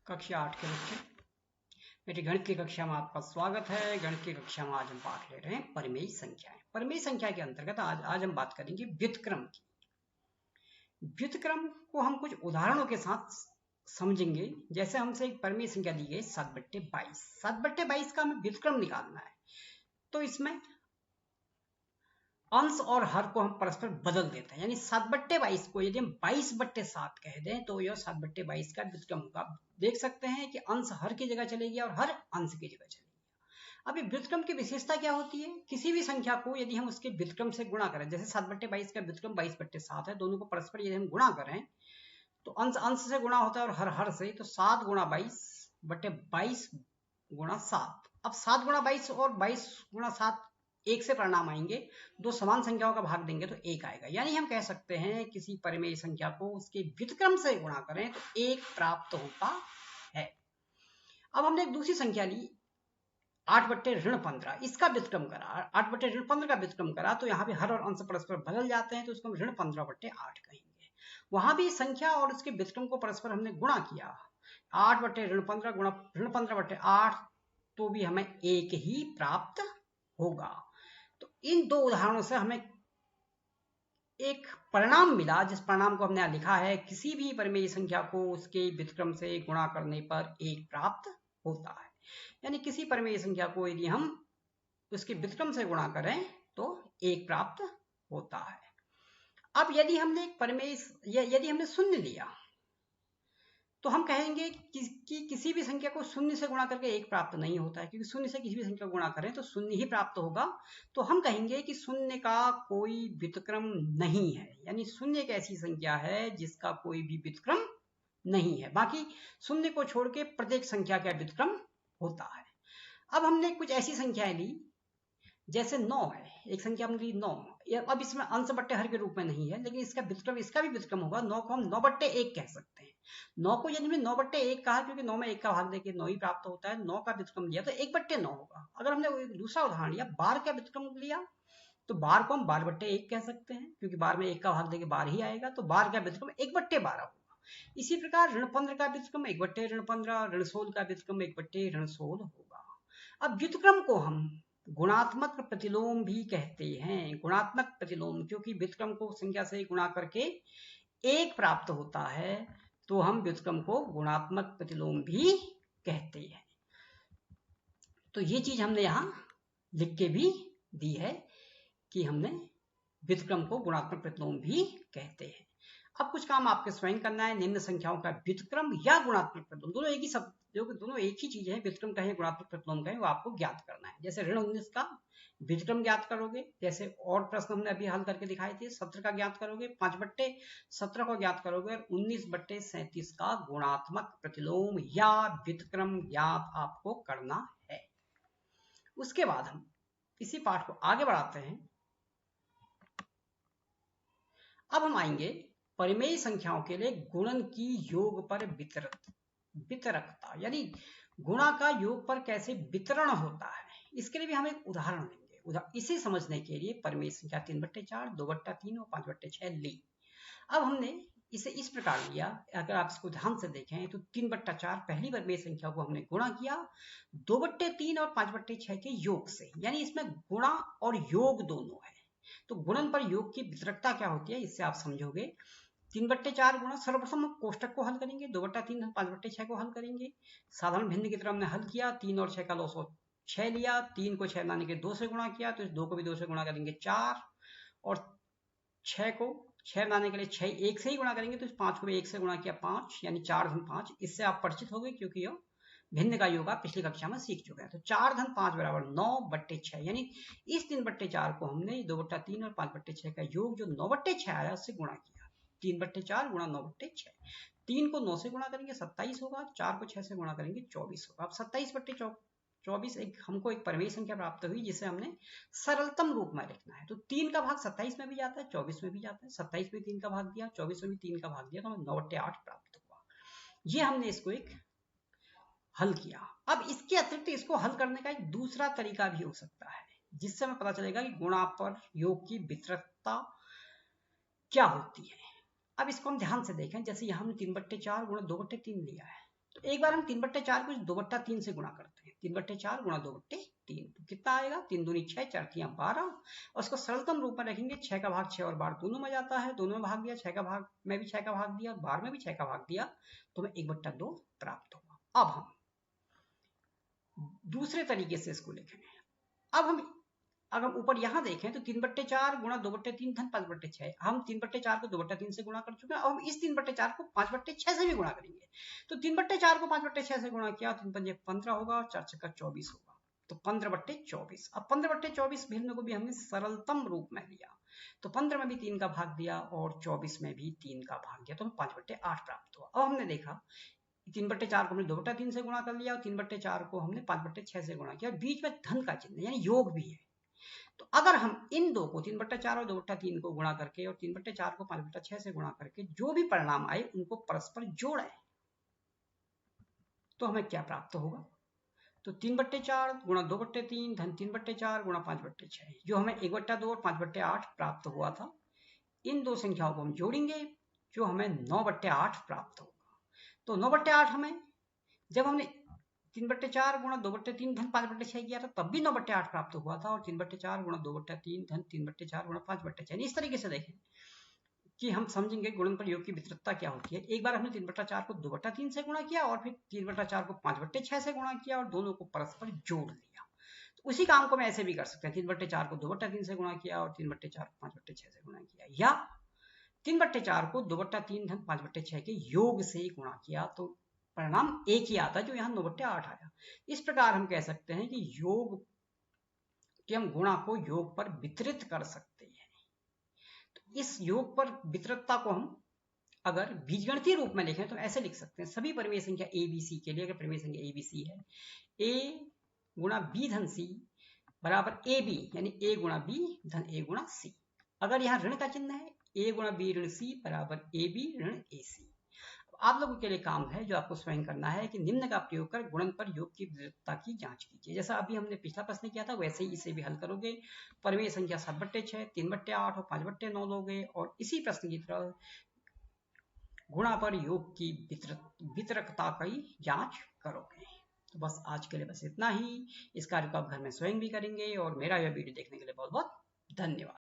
कक्षा 8 के बच्चे, मेरी गणित की कक्षा में आपका स्वागत है। गणित की कक्षा में आज हम पाठ ले रहे हैं परिमेय संख्याएं। परिमेय संख्या के अंतर्गत आज हम बात करेंगे व्युत्क्रम की। व्युत्क्रम को हम कुछ उदाहरणों के साथ समझेंगे। जैसे हमसे एक परिमेय संख्या दी गई 7/22। 7/22 का हमें व्युत्क्रम निकालना है, तो इसमें अंश और हर को हम परस्पर बदल देते हैं। यानी 7/22 को यदि हम 22/7 कह दें तो यह 7/22 का व्युत्क्रम होगा। आप देख सकते हैं कि अंश हर की जगह चलेगी और हर अंश की जगह चलेगी। अब ये व्युत्क्रम की विशेषता क्या होती है? किसी भी संख्या को यदि हम उसके व्युत्क्रम से गुणा करें, जैसे 7/22 का व्युत्क्रम 22/7 है, दोनों को परस्पर यदि हम गुणा करें तो अंश अंश से गुणा होता है और हर हर से, तो 7 × 22/22 × 7। अब 7 × 22 और 22 × 7 एक से परिणाम आएंगे, दो समान संख्याओं का भाग देंगे तो एक आएगा। यानी हम कह सकते हैं किसी परिमेय संख्या को उसके व्युत्क्रम से गुणा करें तो एक प्राप्त होता है। अब हमने एक दूसरी संख्या ली 8/15, इसका व्युत्क्रम करा। 8/15 का व्युत्क्रम करा तो यहाँ पे हर और अंश परस्पर बदल जाते हैं, तो उसको हम ऋण 15/8 कहेंगे। वहां भी संख्या और उसके व्युत्क्रम को परस्पर हमने गुणा किया, 8/15 गुणा ऋण 15/8, तो भी हमें एक ही प्राप्त होगा। तो इन दो उदाहरणों से हमें एक परिणाम मिला, जिस परिणाम को हमने लिखा है किसी भी परिमेय संख्या को उसके व्युत्क्रम से गुणा करने पर एक प्राप्त होता है। यानी किसी परिमेय संख्या को यदि हम उसके व्युत्क्रम से गुणा करें तो एक प्राप्त होता है। अब यदि हमने एक परिमेय यदि हमने शून्य लिया तो हम कहेंगे कि किसी भी संख्या को शून्य से गुणा करके एक प्राप्त नहीं होता है, क्योंकि शून्य से किसी भी संख्या को गुणा करें तो शून्य ही प्राप्त होगा। तो हम कहेंगे कि शून्य का कोई व्युत्क्रम नहीं है। यानी शून्य एक ऐसी संख्या है जिसका कोई भी व्युत्क्रम नहीं है। बाकी शून्य को छोड़ के प्रत्येक संख्या का व्युत्क्रम होता है। अब हमने कुछ ऐसी संख्याएं ली, जैसे 9 है, एक संख्या हमने ली 9। अब इसमें अंश बट्टे हर के रूप में नहीं है, लेकिन इसका भी व्युत्क्रम होगा। 9 को हम 9/1 कह सकते हैं। 9 को यदि हमने 9/1 कहा, क्योंकि 9 में 1 का भाग देके 9 ही प्राप्त होता है, 9 का व्युत्क्रम लिया तो 1/9 होगा। अगर हमने दूसरा उदाहरण लिया 12 का व्युत्क्रम लिया, तो 12 को हम 12/1 कह सकते हैं, क्योंकि 12 में 1 का भाग देके 12 ही आएगा, तो 12 का व्युत्क्रम 1/12 होगा। इसी प्रकार ऋण 15 का व्युत्क्रम 1/15, ऋण 16 का व्युत्क्रम 1/16 होगा। अब व्युत्क्रम को हम गुणात्मक प्रतिलोम भी कहते हैं। गुणात्मक प्रतिलोम, क्योंकि व्युत्क्रम को संख्या से गुणा करके एक प्राप्त होता है, तो हम व्युत्क्रम को गुणात्मक प्रतिलोम भी कहते हैं। तो ये चीज हमने यहां लिख के भी दी है कि हमने व्युत्क्रम को गुणात्मक प्रतिलोम भी कहते हैं। अब कुछ काम आपके स्वयं करना है। निम्न संख्याओं का व्युत्क्रम या गुणात्मक प्रतिलोम, दोनों एक ही शब्द, जो कि दोनों एक ही चीज है, व्युत्क्रम कहें गुणात्मक प्रतिलोम कहें, वो आपको ज्ञात करना है। जैसे ऋण 19 का व्युत्क्रम ज्ञात करोगे, जैसे और प्रश्न हमने अभी हल करके दिखाए थे। 17 का ज्ञात करोगे, 5/17 को ज्ञात करोगे, और 19/37 का गुणात्मक प्रतिलोम या व्युत्क्रम ज्ञात आपको करना है। उसके बाद हम इसी पाठ को आगे बढ़ाते हैं। अब हम आएंगे परिमेय संख्याओं के लिए गुणन की योग पर वितरकता, यानी गुणा का योग पर कैसे वितरण होता है। इसके लिए भी हम एक उदाहरण लेंगे। इसे समझने के लिए परिमेय संख्या 3/4, 2/3 और 5/6 ली। अब हमने इसे इस प्रकार लिया, अगर आप इसको ध्यान से देखें तो 3/4 पहली परिमेय संख्या को हमने गुणा किया 2/3 और 5/6 के योग से, यानी इसमें गुणा और योग दोनों है। तो गुणन पर योग की वितरकता क्या होती है, इससे आप समझोगे। 3/4 गुणा, सर्वप्रथम हम कोष्टक को हल करेंगे, 2/3 हम 5/6 को हल करेंगे। साधारण भिन्न की तरह हमने हल किया, 3 और 6 का लॉस 6 लिया, 3 को 6 बनाने के 2 से गुणा किया, तो इस 2 को भी 2 से गुणा करेंगे 4, और 6 को 6 बनाने के लिए 6 1 से ही गुणा करेंगे, तो इस 5 को भी 1 से गुणा किया 5, यानी 4 धन 5। इससे आप परिचित हो गए, क्योंकि यह भिन्न का योग आप पिछली कक्षा में सीख चुके हैं। तो 4 धन 5 बराबर 9/6, यानी इस 3/4 को हमने 2/3 और 5/6 का योग जो 9/6 आया उससे गुणा किया। 3/4 गुणा 9/6, 3 को 9 से गुणा करेंगे 27 होगा, 4 को 6 से गुणा करेंगे 24 होगा। अब 27/24 हमको एक परिमेय संख्या प्राप्त हुई, जिसे हमने सरलतम रूप में लिखना है। तो 3 का भाग 27 में भी जाता है, 24 में भी जाता है। 27 में 3 का भाग दिया, 24 में भी 3 का भाग दिया, तो हमें 9/8 प्राप्त हुआ। ये हमने इसको एक हल किया। अब इसके अतिरिक्त इसको हल करने का एक दूसरा तरीका भी हो सकता है, जिससे हमें पता चलेगा कि गुणा पर योग की वितरकता क्या होती है। अब इसको हम ध्यान से देखें। जैसे यहाँ हमने 3/4 गुणा 2/3 लिया है, तो एक बार हम 3/4 को 2/3 से गुणा करते हैं। 3/4 गुणा 2/3 तो कितना आएगा? 3 दूनी 6, 4 तियां 12। और उसको सरलतम रूप में रखेंगे। 6 का भाग 6 और 12 दोनों में जाता है, दोनों में भाग दिया। 6 का भाग में भी 6 का भाग दिया, 12 में भी 6 का भाग दिया, तो हमें 1/2 प्राप्त होगा। अब हम दूसरे तरीके से इसको लिखेंगे। अब हम अगर ऊपर यहां देखें तो 3/4 गुणा 2/3 धन 5/6। हम 3/4 को 2/3 से गुणा कर चुके हैं। अब हम इस 3/4 को 5/6 से भी गुणा करेंगे। तो 3/4 को 5/6 से गुणा किया, 3 पंजे 15 होगा और 4 छक्का 24 होगा, तो 15/24। अब 15/24 भिन्न को भी हमने सरलतम रूप में लिया, तो 15 में भी 3 का भाग दिया और 24 में भी 3 का भाग दिया, तो हमें 5/8 प्राप्त हुआ। अब हमने देखा 3/4 को हमने 2/3 से गुणा कर लिया और 3/4 को हमने 5/6 से गुणा किया, बीच में धन का चिन्ह यानी योग भी है। तो अगर हम इन दो को 3/4 और 2/3 को गुणा करके और 3/4 को 5/6 से गुणा करके जो भी परिणाम आए उनको परस्पर जोड़े, तो हमें क्या प्राप्त होगा? तो 3/4 गुणा 2/3 धन 3/4 गुणा 5/6, जो हमें 1/2 और 5/8 प्राप्त हुआ था, इन दो संख्याओं को हम जोड़ेंगे, जो हमें 9/8 प्राप्त होगा। तो 9/8 हमें, जब हमने 3/4 गुणा 2/3 धन 5/6 किया था तब भी 9/8 प्राप्त हुआ था, और 3/4 गुणा 2/3 धन 3/4 गुणा 5/6। इस तरीके से देखें कि हम समझेंगे गुणनफल योग की विस्तृतता क्या होती है। एक बार हमने 3/4 को 2/3 से गुणा किया और फिर 3/4 को 5/6 से गुणा किया और दोनों को परस्पर जोड़ लिया। तो उसी काम को मैं ऐसे भी कर सकते हैं, 3/4 को 2/3 से गुणा किया और 3/4 को 5/6 से गुणा किया, या 3/4 को 2/3 धन 5/6 के योग से गुणा किया, तो परिणाम एक ही आता, जो यहाँ 9/8 आया। इस प्रकार हम कह सकते हैं कि योग के हम गुणा को योग पर वितरित कर सकते हैं। तो इस योग पर वितरितता को हम अगर बीजगणितीय रूप में लिखें तो ऐसे लिख सकते हैं, सभी परिमेय संख्या ए बी सी के लिए, अगर परिमेय संख्या ए बी सी है, ए गुणा बी धन सी बराबर ए बी, यानी ए गुणा बी धन ए गुणा सी। अगर यहाँ ऋण का चिन्ह है, ए गुणा बी ऋण सी बराबर ए बी ऋण ए सी। आप लोगों के लिए काम है जो आपको स्वयं करना है कि निम्न का प्रयोग कर गुणनफल योग की वितरितता की जांच कीजिए। जैसा अभी हमने पिछला प्रश्न किया था वैसे ही इसे भी हल करोगे। परिमेय संख्या 7/6, 3/8 और 5/9 लोगे और इसी प्रश्न की तरह गुणा पर योग की वितरकता की जांच करोगे। तो बस आज के लिए बस इतना ही। इस कार्य को आप घर में स्वयं भी करेंगे, और मेरा यह वीडियो देखने के लिए बहुत बहुत धन्यवाद।